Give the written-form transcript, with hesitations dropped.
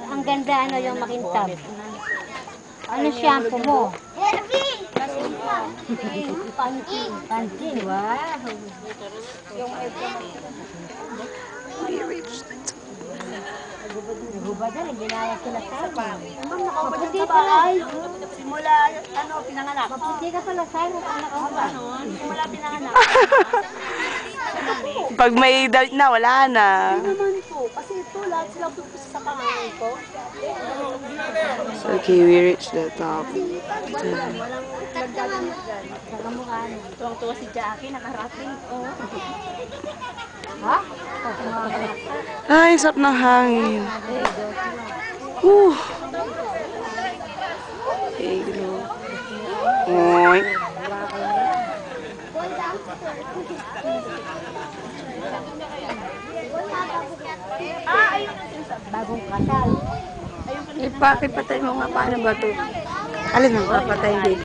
Ang ganda ano yung makintab. Ano shampoo mo? Pantin. Pantin, wow. Yung nagubad na, ginaya sila sa akin. Maputi pala. Simula, pinanganak. Maputi ka pala sa akin. Simula pinanganak. Pag may damit na, wala na. Hindi naman po. Kasi ito, lahat sila pupus sa pangalan ko. Okay, we reached the top. Walang nagdagalit dyan. Nakamukha niya. Tuwang-tuwa si Jackie, nakarating. Ha? Ay, sarap ng hangin. Whew. Hello. Oy. Bagong kasal. Ipatay mo nga paano ba ito? Alin ang papatay din?